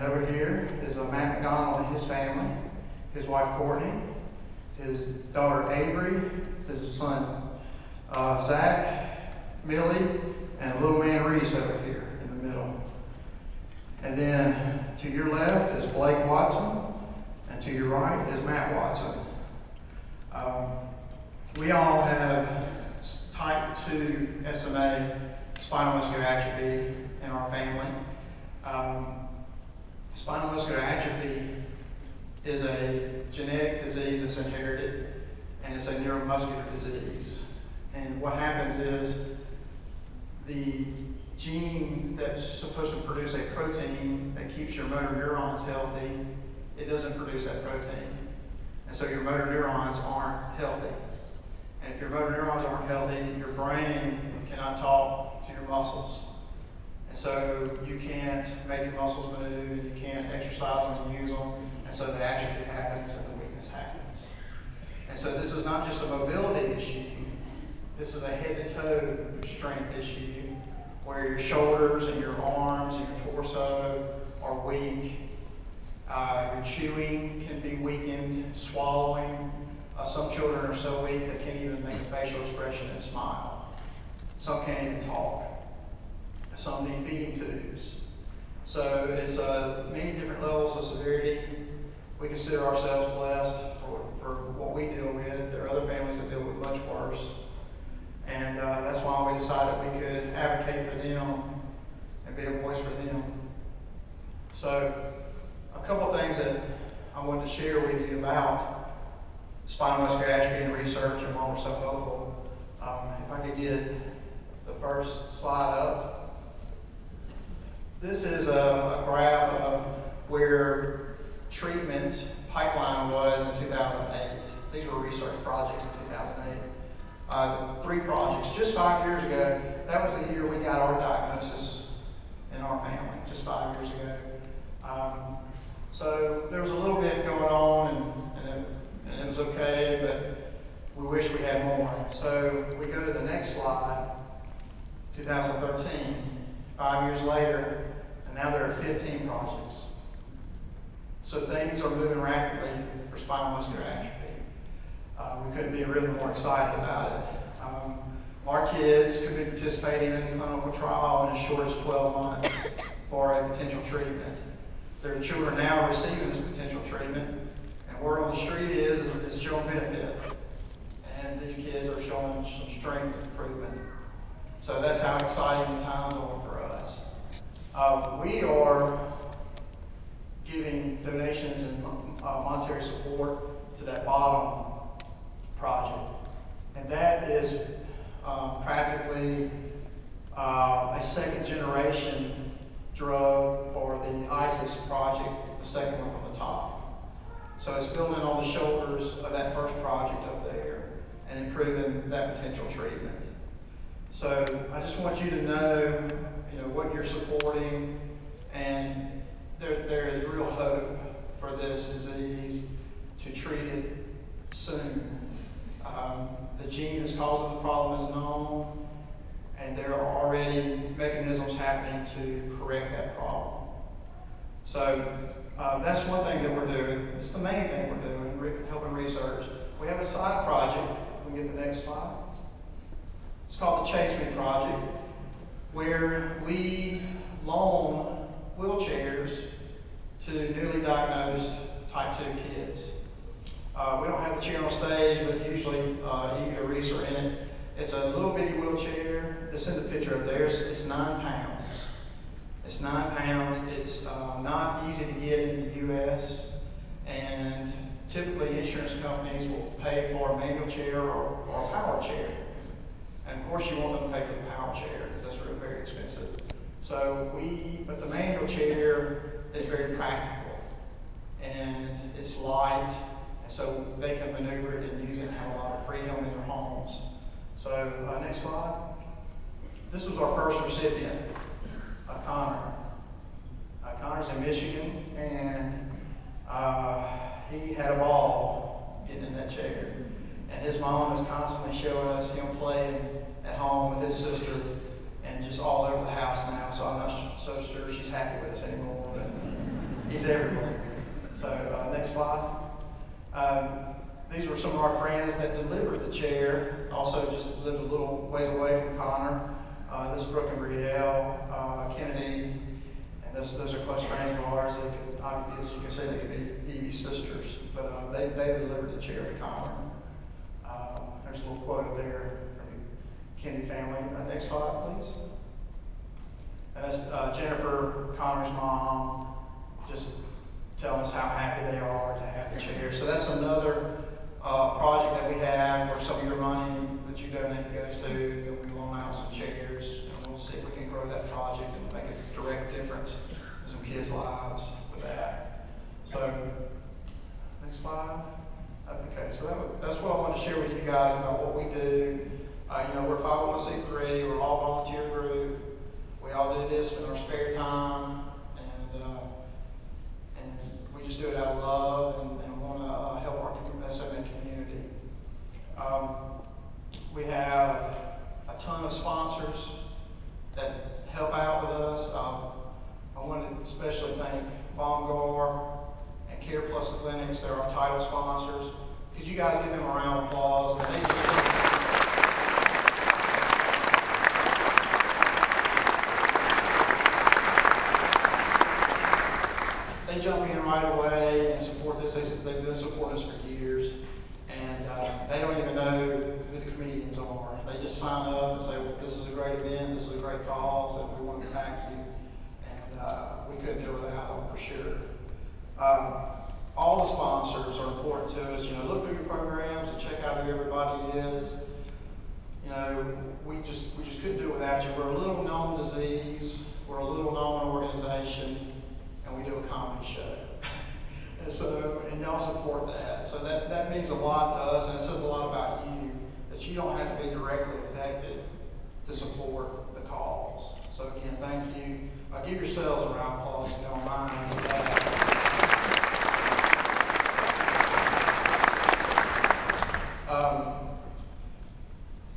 And over here is Matt McDonald and his family, his wife Courtney, his daughter Avery, his son Zach, Millie, and little man Reese over here in the middle. And then to your left is Blake Watson, and to your right is Matt Watson. We all have type 2 SMA, spinal muscular atrophy, in our family. Spinal muscular atrophy is a genetic disease that's inherited, and it's a neuromuscular disease. And what happens is the gene that's supposed to produce a protein that keeps your motor neurons healthy, it doesn't produce that protein. And so your motor neurons aren't healthy. And if your motor neurons aren't healthy, your brain cannot talk to your muscles. And so you can't make your muscles move, and you can't exercise them and use them, and so the atrophy happens and the weakness happens. And so this is not just a mobility issue, this is a head to toe strength issue, where your shoulders and your arms and your torso are weak. Your chewing can be weakened, swallowing. Some children are so weak they can't even make a facial expression and smile. Some can't even talk. Some need feeding tubes. So it's many different levels of severity. We consider ourselves blessed for what we deal with. There are other families that deal with much worse. And that's why we decided we could advocate for them and be a voice for them. So a couple of things that I wanted to share with you about spinal muscular atrophy and research and why we're so hopeful. If I could get the first slide up. This is a graph of where treatment pipeline was in 2008. These were research projects in 2008. 3 projects. Just 5 years ago, that was the year we got our diagnosis in our family, just 5 years ago. So there was a little bit going on, and it was okay, but we wish we had more. So we go to the next slide, 2013, 5 years later, and now there are 15 projects. So things are moving rapidly for spinal muscular atrophy. We couldn't be really more excited about it. Our kids could be participating in a clinical trial in as short as 12 months for a potential treatment. There are children now receiving this potential treatment, and word on the street is it's showing benefit. And these kids are showing some strength improvement. So that's how exciting the times are for us. We are giving donations and monetary support to that bottom project. And that is practically a second generation drug for the ISIS project, the second one from the top. So it's building on the shoulders of that first project up there and improving that potential treatment. So I just want you to know, what you're supporting, and there is real hope for this disease to treat it soon. The gene that's causing the problem is known, and there are already mechanisms happening to correct that problem. So that's one thing that we're doing. It's the main thing we're doing, helping research. We have a side project. We can get the next slide. It's called the Chase Me Project, where we loan wheelchairs to newly diagnosed type 2 kids. We don't have the chair on stage, but usually Evie or Reese are in it. It's a little bitty wheelchair. This is the picture up there. It's 9 pounds. It's 9 pounds. It's not easy to get in the U.S. And typically insurance companies will pay for a manual chair or a power chair. And of course you want them to pay for the power chair because that's really very expensive. But the manual chair is very practical and it's light, and so they can maneuver it and use it and have a lot of freedom in their homes. So next slide. This was our first recipient, Connor. Connor's in Michigan, and he had a ball getting in that chair. And his mom is constantly showing us him playing at home with his sister and just all over the house now. So I'm not so sure she's happy with us anymore. He's everywhere. So next slide. These were some of our friends that delivered the chair. Also just lived a little ways away from Connor. This is Brooke and Brielle, Kennedy, and those are close friends of ours. They could, as you can see, they could be Evie's sisters, but they delivered the chair to Connor. There's a little quote up there from the Kennedy family. Next slide, please. And that's Jennifer, Connor's mom, just telling us how happy they are to have the chair. So that's another project that we have where some of your money that you donate goes to, that we loan out some chairs, and we'll see if we can grow that project and make a direct difference in some kids' lives with that. So, next slide. Okay, so that's what I want to share with you guys about what we do. We're 501c3, we're all volunteer group. We all do this in our spare time, and we just do it out of love and want to help our SMA community. We have a ton of sponsors that help out with us. I want to especially thank Bongar and Care Plus Clinics. They're our title sponsors. Could you guys give them a round of applause? They jump in right away and support this. They've been supporting us for years, and they don't even know who the comedians are. They just sign up and say, well, this is a great event, this is a great cause, and we want to back you. And we couldn't do it without them for sure. All the sponsors are important to us. Look through your programs and check out who everybody is. We just couldn't do it without you. We're a little known disease. We're a little known organization. And we do a comedy show. and y'all support that. So that means a lot to us, and it says a lot about you, that you don't have to be directly affected to support the cause. So again, thank you. Give yourselves a round of applause if you don't mind.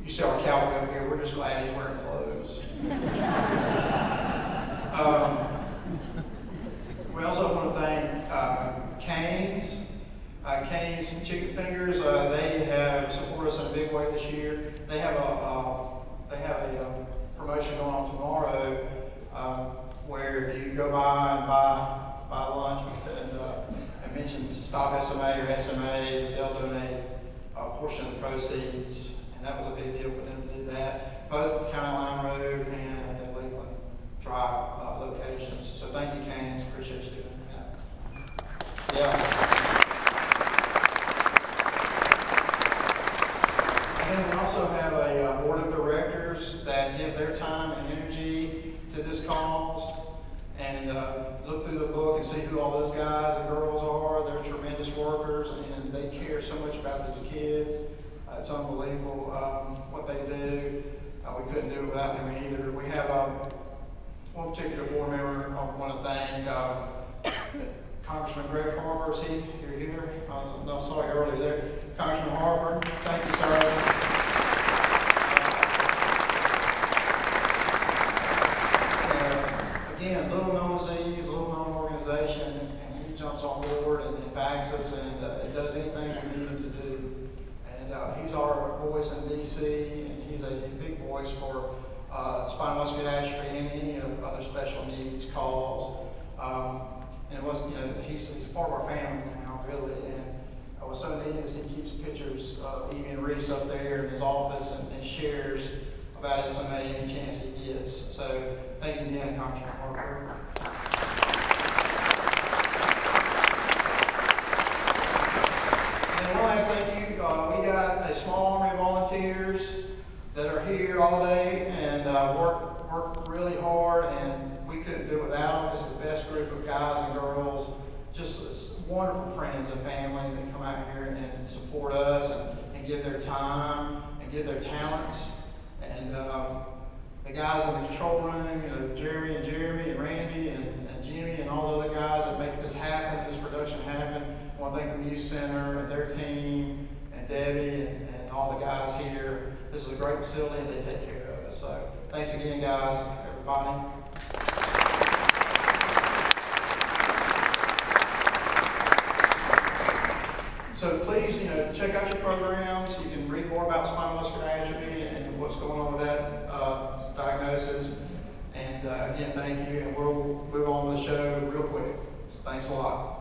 You see our cowboy up here, we're just glad he's wearing clothes. We also want to thank Cane's. Cane's Chicken Fingers. They have supported us in a big way this year. They have a promotion going on tomorrow where if you go by and buy lunch and mention Stop SMA or SMA, they'll donate a portion of the proceeds. And that was a big deal for them to do that. Both County Line Road and the Lakeland Drive locations. So thank you, Cane's. Appreciate you doing that. Yeah. And then we also have a board of directors that give their time and energy to this cause. And look through the book and see who all those guys and girls are. They're tremendous workers, and they care so much about these kids. It's unbelievable what they do. We couldn't do it without them either. We have one particular board member I want to thank. Congressman Greg Harper, is he? You're here? I saw you earlier there. Congressman Harper, thank you, sir. Again, little known disease, little known organization, and he jumps on board and backs us, and it does anything we need him to do. And he's our voice in DC, and he's a big voice for spinal muscular atrophy and any other special needs calls. And it wasn't, he's part of our family now, really. And what's so neat is he keeps pictures of Evie and Reese up there in his office and shares about SMA any chance he gets. So thank you again, Congressman Harper. And one last thank you. We got a small army of volunteers that are here all day and work really hard, and we couldn't do it without them. It's the best group of guys and girls, just wonderful friends and family that come out here and support us and give their time and give their talents. And the guys in the control room, Jeremy and Randy and Jimmy and all the other guys that make this happen, this production happen. I want to thank the Youth Center and their team and Debbie and all the guys here. This is a great facility and they take care of us. So thanks again, guys, everybody. check out your programs. You can read more about spinal muscular atrophy and what's going on with that diagnosis. And again, thank you, and we'll move on with the show real quick. So thanks a lot.